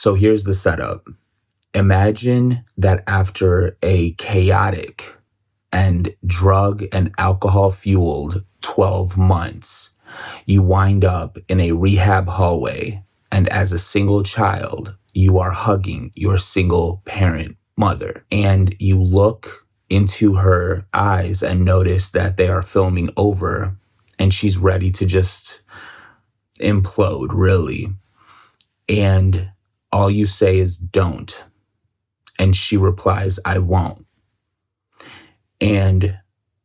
So here's the setup. Imagine that after a chaotic and drug and alcohol fueled 12 months, you wind up in a rehab hallway, and as a single child, you are hugging your single parent mother, and you look into her eyes and notice that they are filming over, and she's ready to just implode, really. And all you say is, "Don't." And she replies, "I won't." And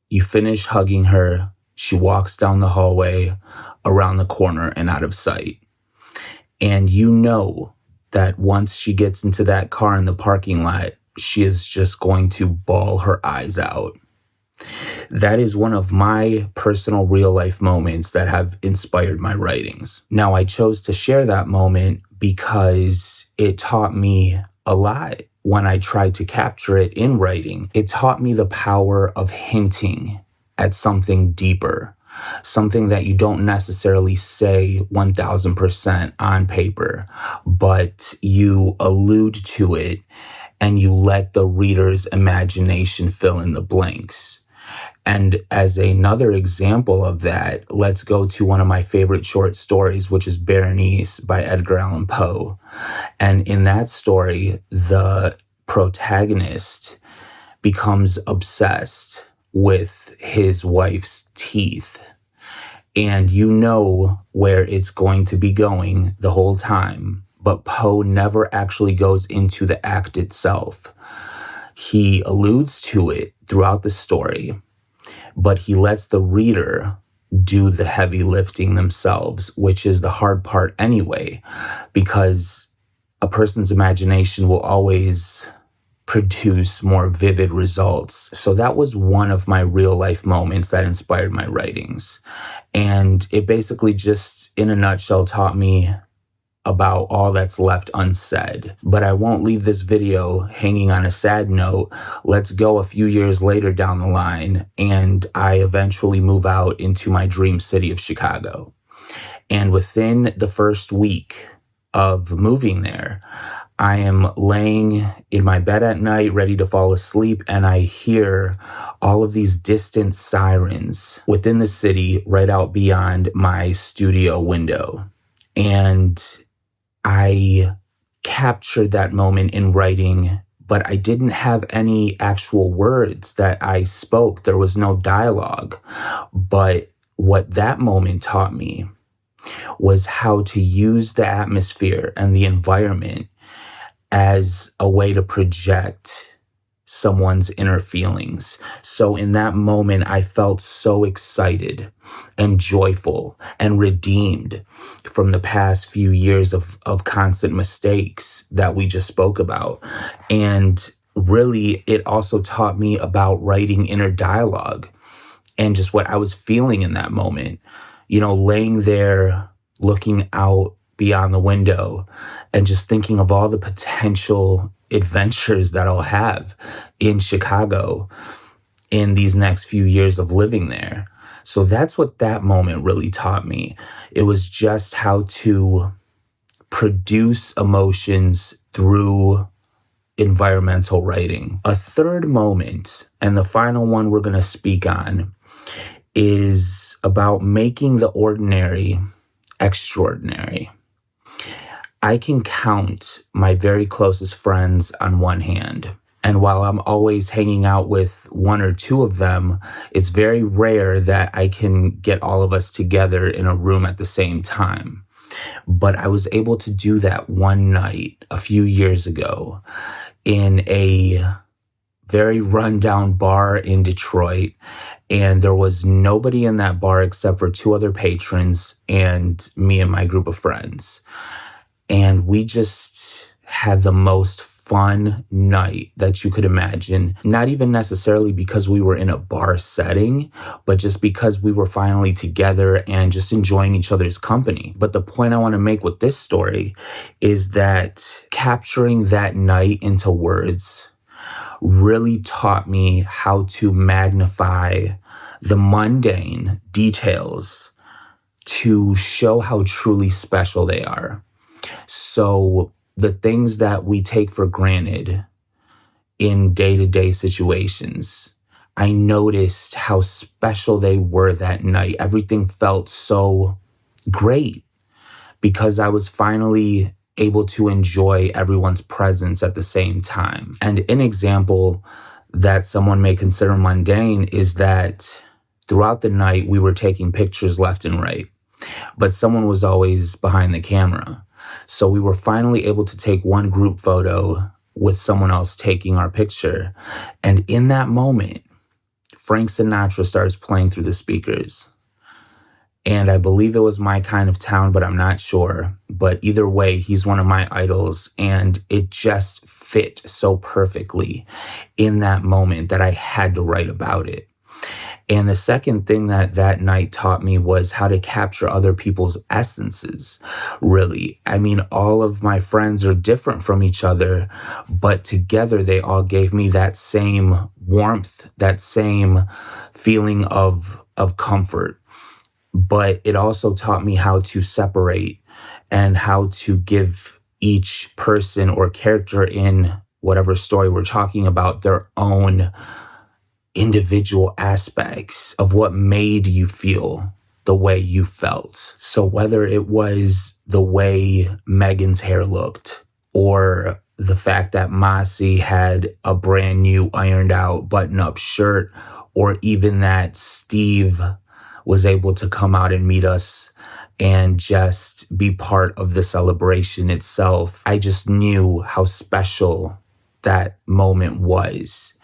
you finish hugging her. She walks down the hallway, around the corner, and out of sight. And you know that once she gets into that car in the parking lot, she is just going to bawl her eyes out. That is one of my personal real life moments that have inspired my writings. Now, I chose to share that moment because it taught me a lot when I tried to capture it in writing. It taught me the power of hinting at something deeper, something that you don't necessarily say 1000% on paper, but you allude to it and you let the reader's imagination fill in the blanks. And as another example of that, let's go to one of my favorite short stories, which is Berenice by Edgar Allan Poe. And in that story, the protagonist becomes obsessed with his wife's teeth. And you know where it's going to be going the whole time, but Poe never actually goes into the act itself. He alludes to it throughout the story, but he lets the reader do the heavy lifting themselves, which is the hard part anyway, because a person's imagination will always produce more vivid results. So that was one of my real life moments that inspired my writings. And it basically just, in a nutshell, taught me about all that's left unsaid. But I won't leave this video hanging on a sad note. Let's go a few years later down the line, and I eventually move out into my dream city of Chicago. And within the first week of moving there, I am laying in my bed at night, ready to fall asleep, and I hear all of these distant sirens within the city right out beyond my studio window. And I captured that moment in writing, but I didn't have any actual words that I spoke. There was no dialogue. But what that moment taught me was how to use the atmosphere and the environment as a way to project someone's inner feelings. So in that moment, I felt so excited and joyful and redeemed from the past few years of constant mistakes that we just spoke about. And really, it also taught me about writing inner dialogue and just what I was feeling in that moment. You know, laying there, looking out beyond the window and just thinking of all the potential adventures that I'll have in Chicago in these next few years of living there. So that's what that moment really taught me. It was just how to produce emotions through environmental writing. A third moment, and the final one we're going to speak on, is about making the ordinary extraordinary. I can count my very closest friends on one hand. And while I'm always hanging out with one or two of them, it's very rare that I can get all of us together in a room at the same time. But I was able to do that one night a few years ago in a very rundown bar in Detroit. And there was nobody in that bar except for two other patrons and me and my group of friends. And we just had the most fun night that you could imagine. Not even necessarily because we were in a bar setting, but just because we were finally together and just enjoying each other's company. But the point I want to make with this story is that capturing that night into words really taught me how to magnify the mundane details to show how truly special they are. So the things that we take for granted in day-to-day situations, I noticed how special they were that night. Everything felt so great because I was finally able to enjoy everyone's presence at the same time. And an example that someone may consider mundane is that throughout the night, we were taking pictures left and right, but someone was always behind the camera. So we were finally able to take one group photo with someone else taking our picture. And in that moment, Frank Sinatra starts playing through the speakers. And I believe it was My Kind of Town, but I'm not sure. But either way, he's one of my idols. And it just fit so perfectly in that moment that I had to write about it. And the second thing that night taught me was how to capture other people's essences, really. I mean, all of my friends are different from each other, but together they all gave me that same warmth, that same feeling of comfort. But it also taught me how to separate and how to give each person or character in whatever story we're talking about their own individual aspects of what made you feel the way you felt. So whether it was the way Megan's hair looked, or the fact that Masi had a brand new ironed out button-up shirt, or even that Steve was able to come out and meet us and just be part of the celebration itself, I just knew how special that moment was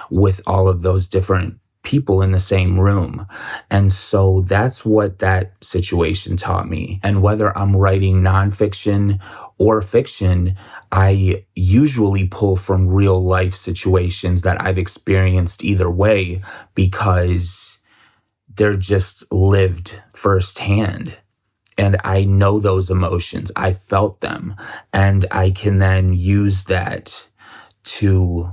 with all of those different people in the same room. And so that's what that situation taught me. And whether I'm writing nonfiction or fiction, I usually pull from real life situations that I've experienced either way because they're just lived firsthand. And I know those emotions. I felt them. And I can then use that to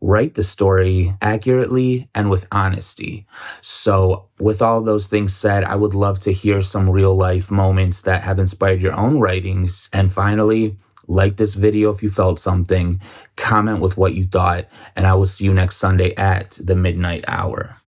write the story accurately and with honesty. So with all those things said, I would love to hear some real life moments that have inspired your own writings. And finally, like this video if you felt something, comment with what you thought, and I will see you next Sunday at the Midnight Hour.